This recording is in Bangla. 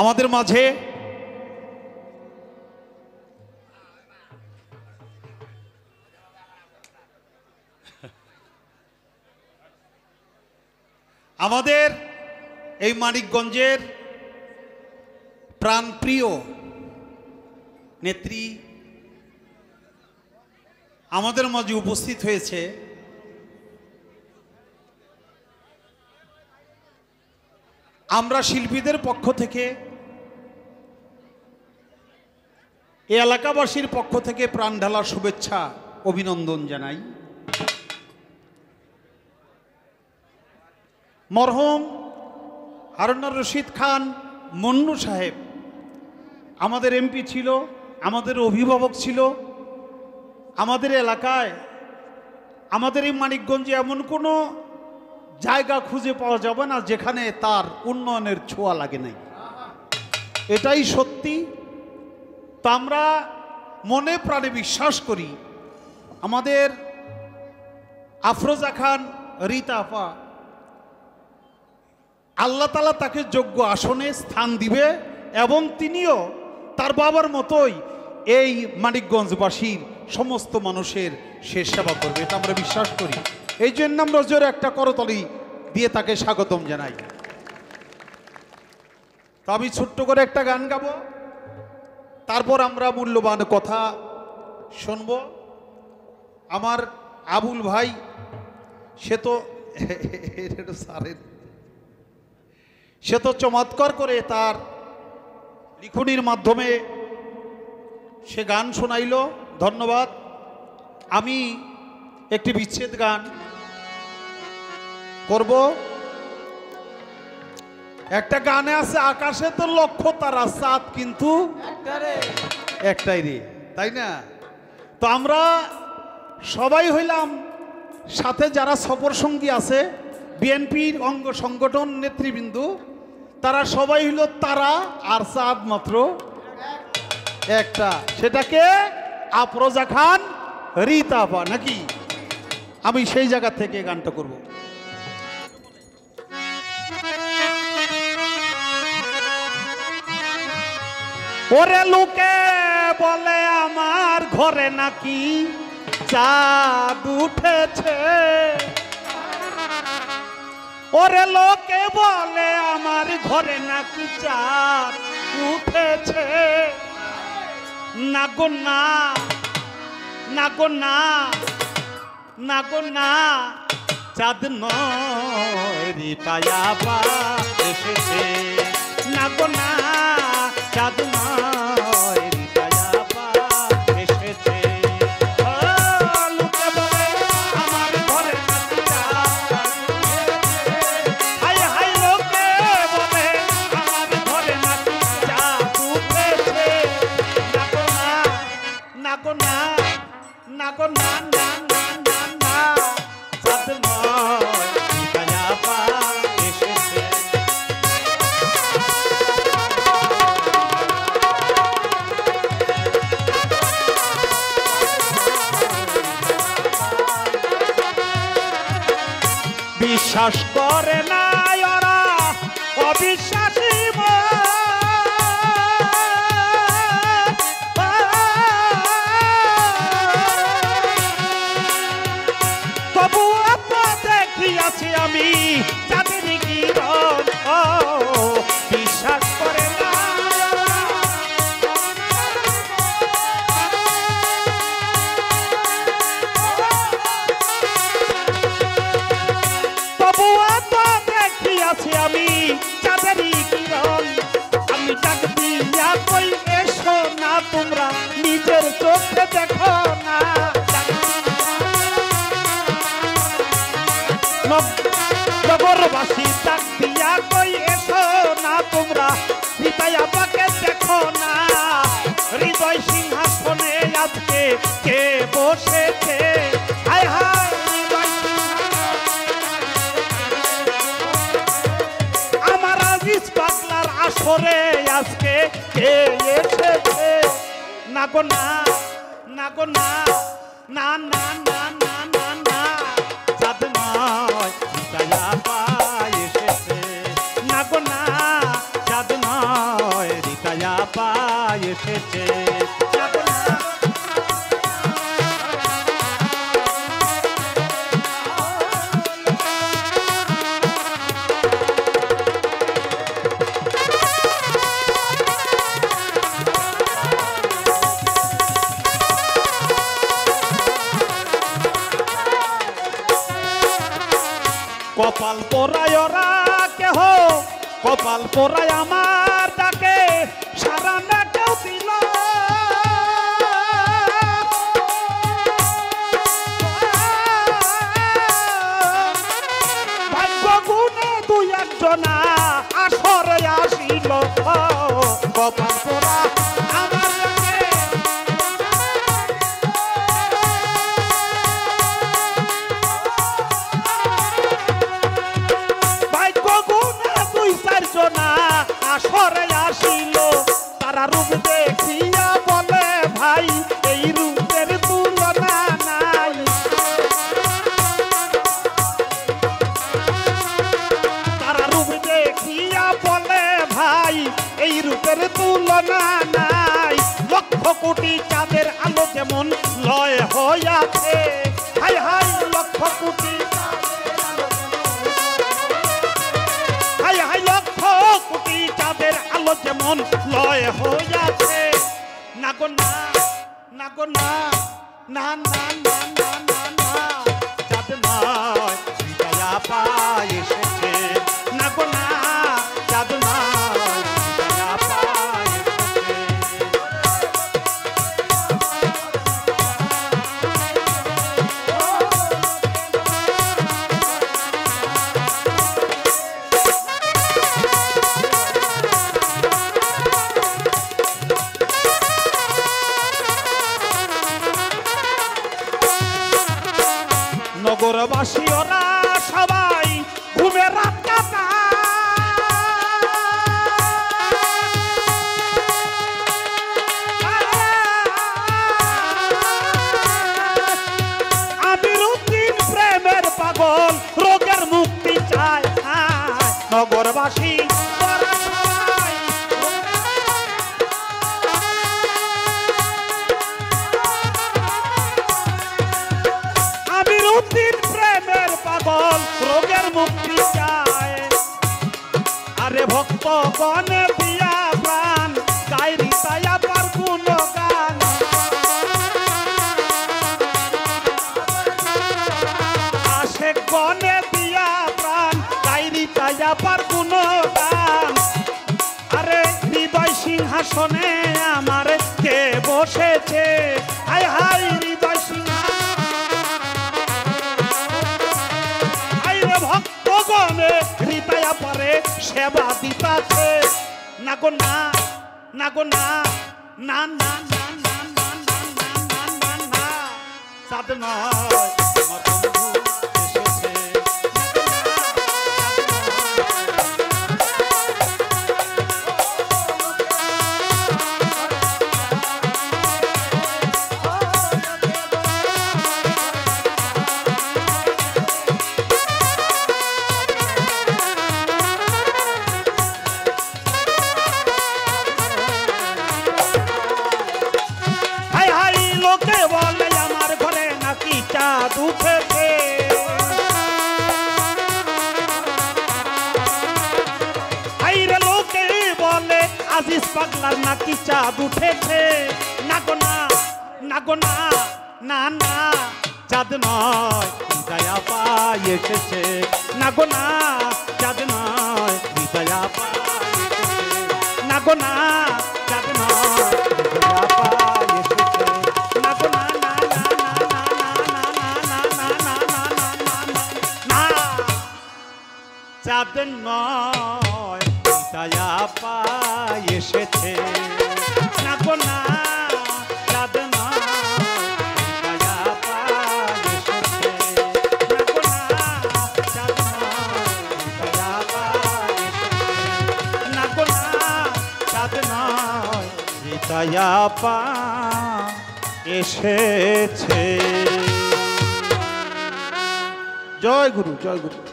আমাদের মাঝে আমাদের এই মানিকগঞ্জের প্রাণপ্রিয় নেত্রী আমাদের মাঝে উপস্থিত হয়েছে। আমরা শিল্পীদের পক্ষ থেকে, এই এলাকাবাসীর পক্ষ থেকে প্রাণ ঢালার শুভেচ্ছা অভিনন্দন জানাই। মরহুম হারুনুর রশিদ খান মুন্নু সাহেব আমাদের এমপি ছিল, আমাদের অভিভাবক ছিল। আমাদের এলাকায়, আমাদের এই মানিকগঞ্জে এমন কোনো জায়গা খুঁজে পাওয়া যাবে না যেখানে তার উন্নয়নের ছোঁয়া লাগে নাই, এটাই সত্যি। তা আমরা মনে প্রাণে বিশ্বাস করি আমাদের আফরোজা খান রীতা আপা, আল্লাহ তাআলা তাকে যোগ্য আসনে স্থান দিবে এবং তিনিও তার বাবার মতোই এই মানিকগঞ্জবাসীর সমস্ত মানুষের সে সেবা করবে, এটা আমরা বিশ্বাস করি। এই জন্য আমরা জোরে একটা করতালি দিয়ে তাকে স্বাগতম জানাই। তো আমি ছোট্ট করে একটা গান গাবো, তারপর আমরা মূল্যবান কথা শুনবো। আমার আবুল ভাই সে তো চমৎকার করে তার লিখনির মাধ্যমে সে গান শোনাইল, ধন্যবাদ। আমি একটি বিচ্ছেদ গান করব। একটা গানে আছে, আকাশে তো লক্ষ তারা, চাঁদ কিন্তু একটাই রে, তাই না? তো আমরা সবাই হইলাম, সাথে যারা সফর সঙ্গী আছে বিএনপির অঙ্গ সংগঠন নেতৃবৃন্দ, তারা সবাই হইল তারা, আর চাঁদ মাত্র একটা, সেটাকে আফরোজা খান রীতা আপা, নাকি? আমি সেই জায়গা থেকে গানটা করব। ওরে লোকে বলে আমার ঘরে নাকি চাঁদ উঠেছে, ওরে লোকে বলে আমার ঘরে নাকি চাঁদ উঠেছে। না গো না, না গো না, না গো না, চাঁদ নয় রীতা আপা এসেছে। না গো না, চাঁদ নয় রীতা আপা এসেছে। লোকে বলে আমার ঘরে নাকি চাঁদ উঠেছে, হায় হায় লোকে বলে আমার ঘরে নাকি চাঁদ উঠেছে। না গো না, না গো না, না গো না, না না না না, চাঁদ নয় রীতা আপা এসেছে। বিশ্বাস করে না ওরা অবিশ্বাসী, তবুও তো দেখিয়াছি আমি চাঁদের কিরণ। বিশ্বাস করে না আমি চাঁদের কিরণ। আমি ডাক দিয়া কই এসো না, তোমরা নিজের চোখে দেখো না। নগরবাসী ডাক দিয়া কই এসো না, তোমরা রীতা আপাকে দেখো না। হৃদয় সিংহাসনে আজকে কে বসেছে, হায় হায় পাগলার আসরে আজকে কে এসেছে। না গো না, না গো না, না না না না না না, চাঁদ নয় রীতা আপা এসেছে। না গো না, চাঁদ নয় নয় রিতায়া পায় এসেছে কপাল পোড়ায় ওরা কেহ কপাল পোড়ায় আমার ডাকে সারা না কেউ দিল ভাগ্য গুণে দুই একজনা আসরে আসিল কপাল পোড়া আমার ডাকে আসরে আসিল তারা রূপ দেখিয়া বলে ভাই এই রূপের তুলনা নাই তারা রূপ দেখিয়া বলে ভাই এই রূপের তুলনা নাই লক্ষ কোটি চাঁদের আলো যেমন লয় হইয়াছে high high lakh crore high high lakh crore চাঁদের আলো যেমন লয় হইয়াছে না গো না না গো না না না না না না না চাঁদ নয় রিতায়া পায় এসেছে না গো না চাঁদ নয় রিতায়া পায় এসেছে নগরবাসী ওরা সবাই ঘুমে রাত কাটায় আমিরুদ্দিন প্রেমের পাগল রোগের মুক্তি চায় নগরবাসী ওরা সবাই আমিরুদ্দিন প্রেমের পাগল রোগের মুক্তি চায় আরে ভক্ত গণে দিয়া প্রাণ গাই রিতায়া পার গুণগান আশেক গণে দিয়া প্রাণ গাই রিতায়া পার গুণগান আরে হৃদয় সিংহাসনে আমার কে বসেছে হাই হাই হৃদয় সিংহাসনে ভক্তগণে রিতায়া পারে সেবা দিতাছে না গো না না গো না না না না না না না না না না চাঁদ নয় আমার বন্ধু এসেছে লোকে বলে আমার ঘরে নাকি চাঁদ উঠেছে হাইরে লোকে বলে আজিজ পাগলার নাকি চাঁদ উঠেছে না গো না না গো না না না চাঁদ নয় রিতায়া পায় এসেছে না গো না চাঁদ নয় রিতায়া পায় এসেছে না গো না চাঁদ নয় রিতায়া পায় এসেছে না গো না না না না না না না না না না চাঁদ নয় রিতায়া পায় এসেছে না গো না চাঁদ নয় রিতায়া পায় এসেছে না গো না চাঁদ নয় রিতায়া পায় এসেছে না গো না চাঁদ নয় রিতায়া পায় এসেছে। জয় গুরু, জয় গুরু।